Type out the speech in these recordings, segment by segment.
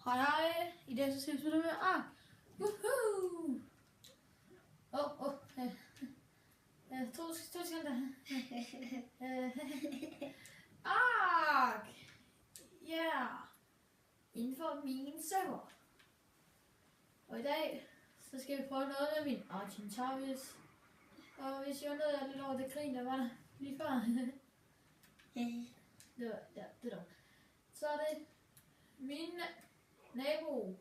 Hej hej, i dag så skal vi spille med Ark. Woohoo! To sekunder. Ark! Yeah! Inden for min server. Og i dag, så skal vi prøve noget med min Argentavis. Og hvis I undrede lidt over det grin, der var der lige før. det der. Så er det min nabo.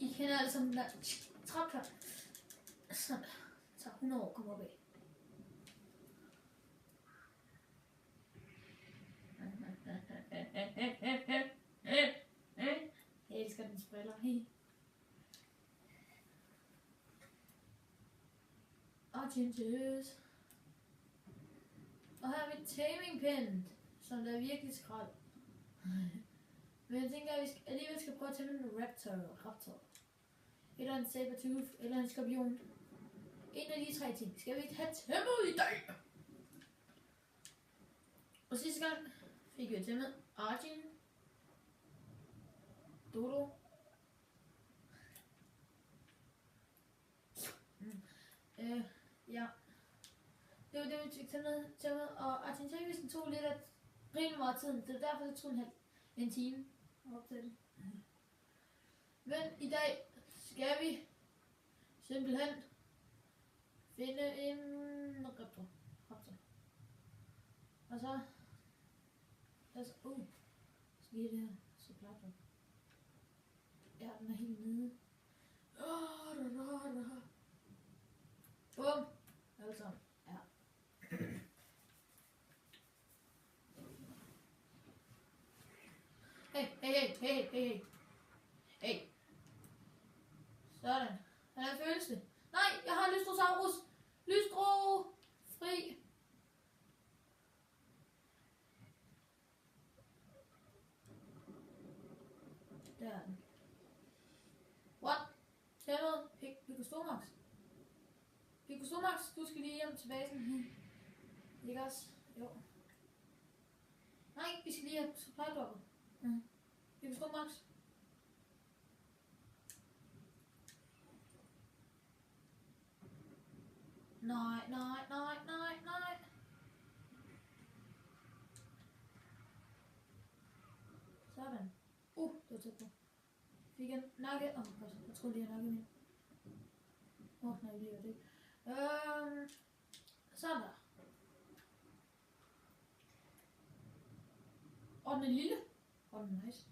I kender alle sammen den der trap her. Sådan der. Så 100 år kommer op af. Jeg elsker den spiller. Argentius. Og her er mit taming pen, som der er virkelig skrald. Men jeg tænker, at vi alligevel skal prøve at tæmme en raptor. Eller en sabertooth, eller en skorpion. En af de tre ting skal vi have tæmmet i dag. Og sidste gang fik vi tæmmet Argin, Dodo, ja. Det var det, vi fik tæmmet, og Argentavis tog lidt af rimelig meget tid. Det er derfor, det tog en time op til det. Men i dag skal vi simpelthen finde en raptor. Og så skal det her så klart. Ja, den er helt nede. Bum! Alle sammen. Ja. Hey. Sådan. Hvordan føles det? Nej, jeg har Lystrosaurus. Lystro! Fri! Der er den. What? Tæmmet? Picostomax, du skal lige hjem til basen. Ikke også? Jo. Nej, vi skal lige have supply-droppet. Picostomax. Nej. Sådan. Det var tæt på. Fik en nakke. Jeg tror lige, jeg nakke min. Nej, lige var det ikke. Sådan der. Og den er lille. Og den er nice.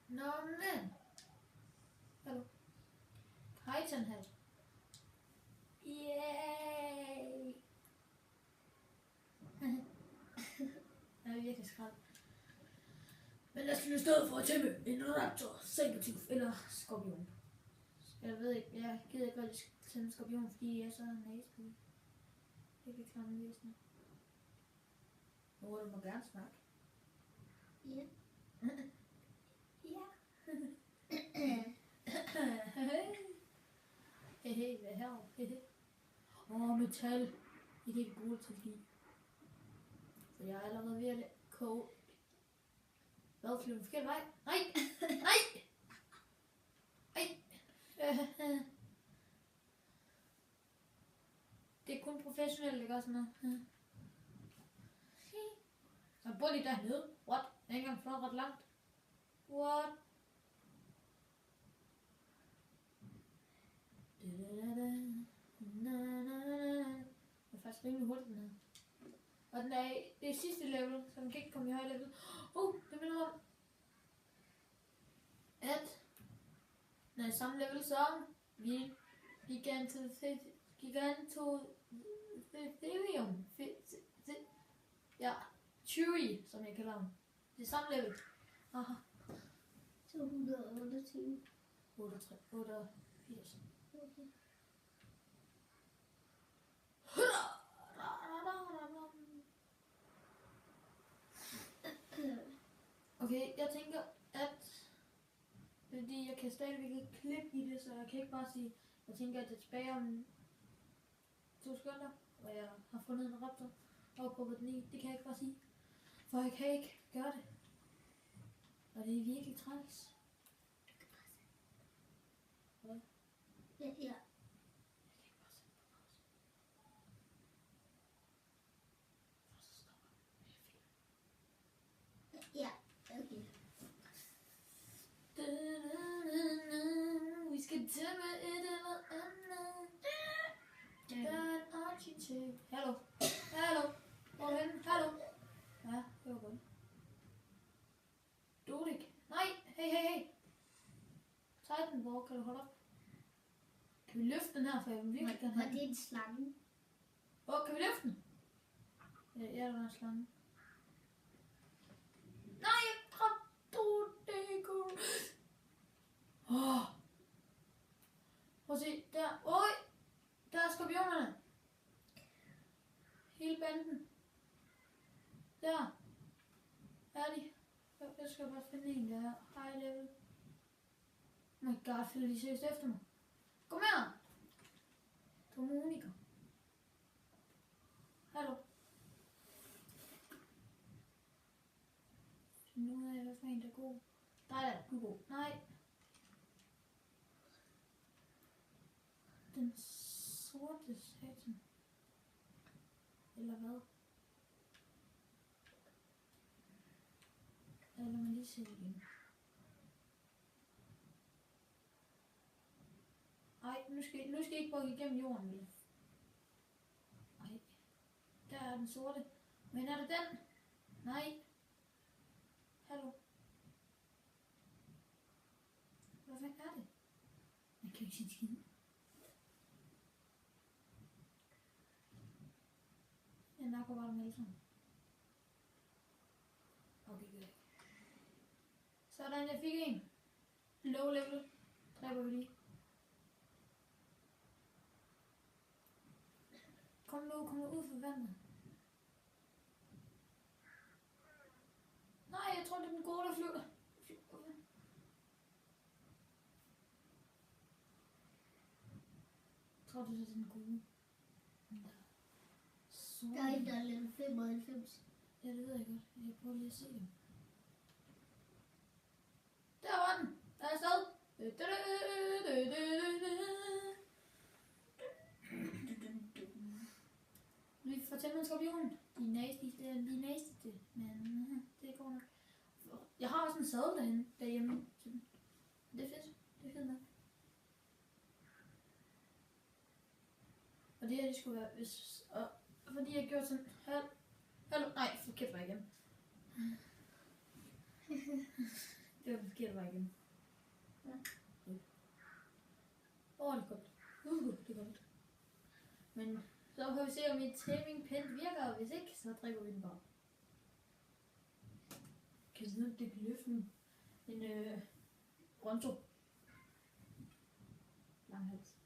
Nå, men. Hallo. Titanhat. Yay! Det er virkelig skrald. Men lad os i stedet for at tæmme en raptor, sabertooth eller skorpion. Jeg ved ikke, jeg gider ikke rigtig tæmme skorpion, fordi jeg er så nice på det. Jeg kan klare mig væsentligt. Du må gerne snakke. Ja. Hey, hvad her? Metal. I kan ikke bruge det til at give. Så jeg er allerede ved at koge. Hvad flyver den forkert vej? Nej! Det er kun professionelt, ikke også noget? Så bor lige dernede. What? Jeg er ikke engang flot ret langt. What? Det er faktisk rimelig hurtigt, den her. Og den er det sidste level, så den kan ikke komme i højere level. Det minder om, at den er i samme level som Gigantotherium. Ja, Chewie, som jeg kalder ham. Det er samme level. Aha. 228. 88. Okay, jeg tænker, at fordi jeg kan stadigvæk ikke klippe i det, så jeg kan ikke bare sige, jeg tænker, at det er tilbage om 2 sekunder. hvor jeg har fundet en raptor og prøvet den i. Det kan jeg ikke bare sige. For jeg kan ikke gøre det. Og det er virkelig træls. Hvad? Ja. Ja, okay. Vi skal tæmme et eller andet. Der er en arkitekt. Hallo. Hallo. Hvorhen? Hallo. Ja, det var godt. Dodik. Nej, hey. Titan, hvor kan du holde op? Kan vi løfte den her, for jeg vil virkelig gerne have Var den. det en slange? Kan vi løfte den? Ja, der var en slange. Nej, jeg dræbte Dodik. Prøv at se, der. Der er skorpionerne. Hele banden. Der. Er de? Jeg skal bare finde en, der er high level. Oh my god, følger de seriøst efter mig? Kom her! Du er Monika. Hallo. Find ud af, hvad for en, der er god. Nej, du er god. Nej. Den sorte satan. Eller hvad? Lad mig lige se igen. Ej, nu skal I ikke bukke igennem jorden, vel? Ej. Der er den sorte. Men er det den? Nej. Hallo. Hvad fanden er det? Jeg kan ikke se skid. Jeg nakker bare dem alle sammen. Okay, godt. Sådan, jeg fik en. Low level. Dræber vi lige. Kom nu ud for vandet. Nej, jeg tror det er den gode, der flyver. Tror du, det er den gode? Der er en, der er level 95. Ja, det ved jeg godt. Jeg prøver lige at se dem. Der var den! Der er afsted! Vi får tæmmet en skorpion. De er nasty, men det går nok. Jeg har også en sadel derhjemme. Det er fedt. Det er fedt nok. Og det her, det skulle være, hvis... Og fordi jeg gjorde sådan... Hallo, nej, forkert vej igen. Det var forkert vej igen. Ja. Det er godt. Det er godt. Men så kan vi se, om mit taming pen virker, og hvis ikke, så drikker vi den bare. Kan jeg sådan, det kan løfte en bronto. Lang hals.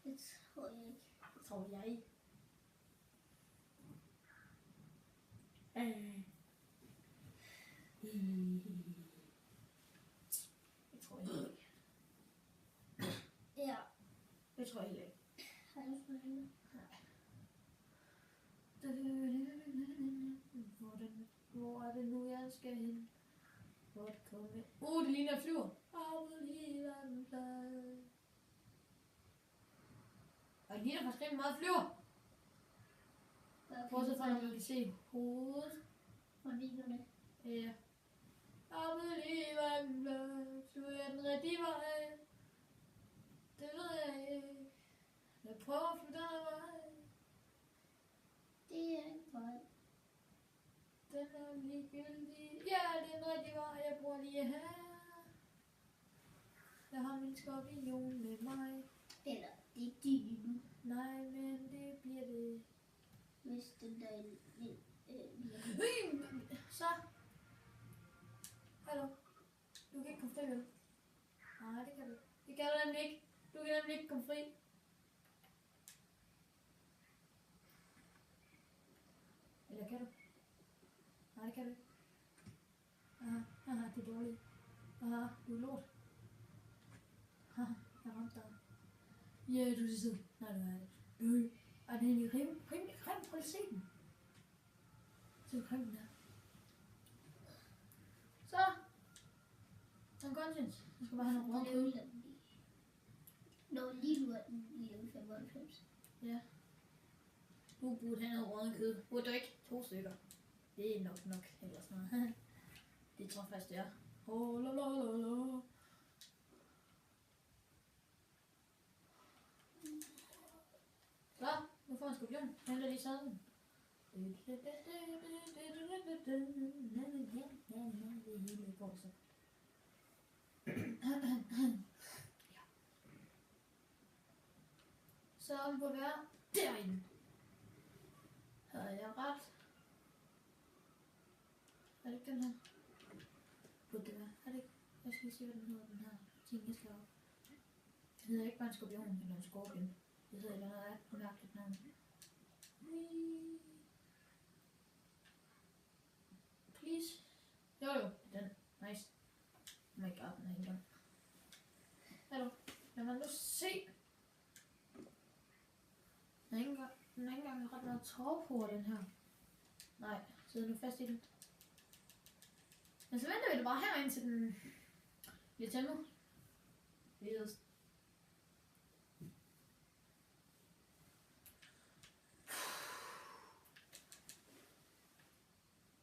Det tror jeg ikke. Det tror jeg. Det tror jeg ikke. Ja. Det tror jeg heller ikke. Har du spørgsmål? Hvor er det nu, jeg skal hen? Hvor det komme? Det ligner jeg flyver. Og det ligner faktisk rigtig meget flyver. Bortset fra, at man kan se hovedet. Hvor ligner det? Ja. I believe I'm loved. Du er den rigtige vej. Det ved jeg ikke. Jeg prøver at flytte den vej. Det er en vej. Den er ligegyldig. Ja, det er den rigtige vej. Jeg bor lige her. Jeg har min skorpion med mig. Eller, det er dyrt nu. Nej, men det bliver det. Hvis den der er Så. Hallo. Du kan ikke komme fri, vel? Nej, det kan du. Det kan du nemlig ikke. Du kan nemlig ikke komme fri. Eller kan du? Nej, det kan du ikke. Aha, det er dårligt. Aha, du er lort. Haha, jeg ramte dig. Ja, du er sød. Nej, du er ikke. Er det egentlig rimelig grim? Prøv at se den. Se hvor grim den er. Så. Den conscience. Jeg skal bare have nogle røde kød. Nå, lige nu er den i level 95. Ja. Du burde have noget røde kød. Burde du ikke? 2 stykker. Det er nok eller sådan noget. Det tror jeg faktisk det er. Oh, la, la, la, la. Så, nu får jeg en skorpion. Henter lige sadlen. Det hele går så. Ja. Så den må være derinde. Havde jeg ret? Er det ikke den her? Burde det være? Er det ikke? Jeg skal lige se, hvad den hedder, den her ting, jeg slår op. Det hedder ikke bare en skorpion eller en skorpion. Det hedder et eller andet mærkeligt navn. Please. Jo, den. Nice. Oh my god, den er ikke engang. Hallo. Lad mig nu se. Den er ikke engang ret meget tår på den her. Nej, sidder nu fast i den. Men så venter vi det bare her indtil den bliver tæmmet. Yes.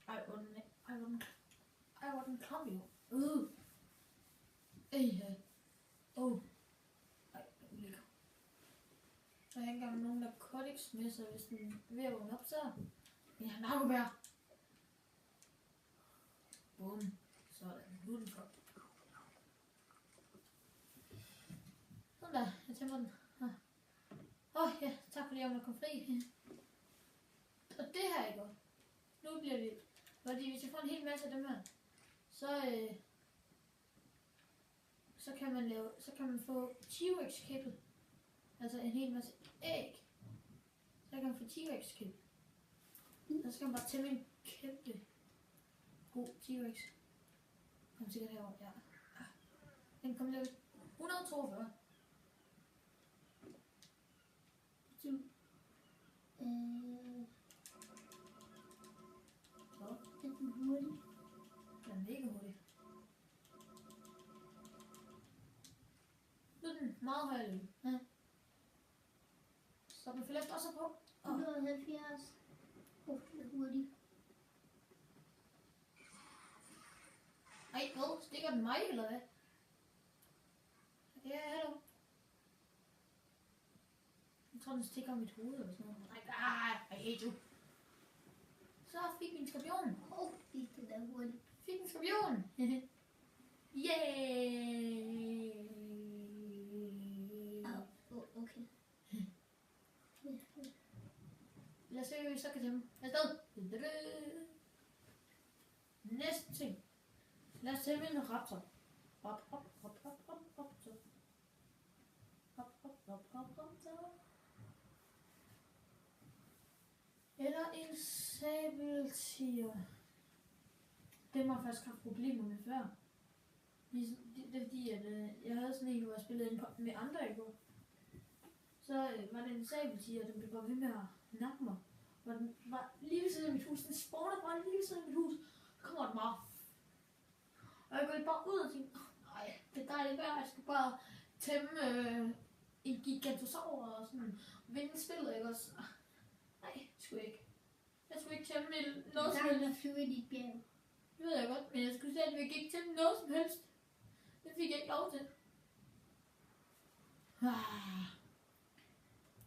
Ej, hvor den kom jo. Ej, den ligger. Der er ikke engang nogen narkotics med, så hvis den er ved at vågne op, så ja, narkobær. Bum. Sådan. Nu er den kom. Sådan der. Jeg tæmmer den. Ja. Tak fordi jeg måtte komme fri. Og det her er godt. Nu bliver det. Fordi hvis jeg får en hel masse af dem her, så kan man få T-Rex kæppe. Altså en hel masse æg. Så kan man få T-Rex kæppe. Så skal man bare tæmme en kæmpe god T-Rex. Kom sikkert herover, ja. Den kommer level 142. Den er hurtig. Den er mega hurtig. Nu er den meget højere level. Ja. Så den følger efter også på. 170. Den er hurtig. Ej, hvad? Stikker den mig, eller hvad? Ja, hallo. Jeg tror, den stikker mit hoved eller sådan noget. Nej, I hate you. Så fik vi en skorpion. Den er hurtig. Fik en skorpion. Yay! Okay. Lad os se, hvad vi så kan tæmme. Afsted. Næste ting. Lad os tæmme en raptor. Raptor. Eller en sabeltiger. Det har jeg faktisk haft problemer med før. Det er fordi, at jeg havde sådan en, hvor jeg spillede ind med andre i går. Så var det en sabeltiger, der blev bare ved med at nakke mig. Hvor den var lige ved siden af mit hus. Den spawner bare lige ved siden af mit hus. Så kommer den bare. Og jeg går bare ud og tænkte, nej, det er dejligt vejr. Jeg skal bare tæmme en gigantosaur og sådan vinde spillet, ikke også? Nej, det skulle jeg ikke. Jeg skulle ikke tæmme noget som helst. Der flyver i dit bjerg. Det ved jeg godt, men jeg skulle stadigvæk ikke tæmme noget som helst. Det fik jeg ikke lov til. Lad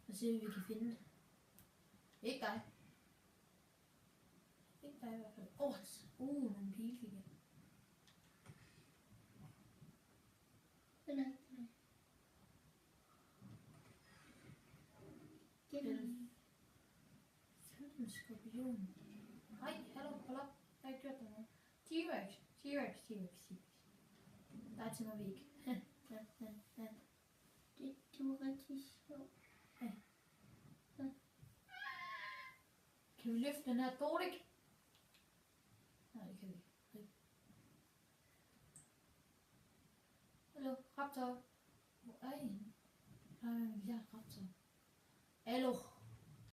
os se, hvad vi kan finde. Ikke dig. Ikke dig i hvert fald. Nogle pile fik jeg. Den er En skorpion. Nej, hallo, hold op. Jeg har ikke gjort noget. T-Rex. Nej, til mig vi ikke. Det var rigtig sjovt. Kan vi løfte den her Dodik? Nej, det kan vi ikke. Hallo, raptor. Hvor er I henne? Nej, vi har raptor. Hallo.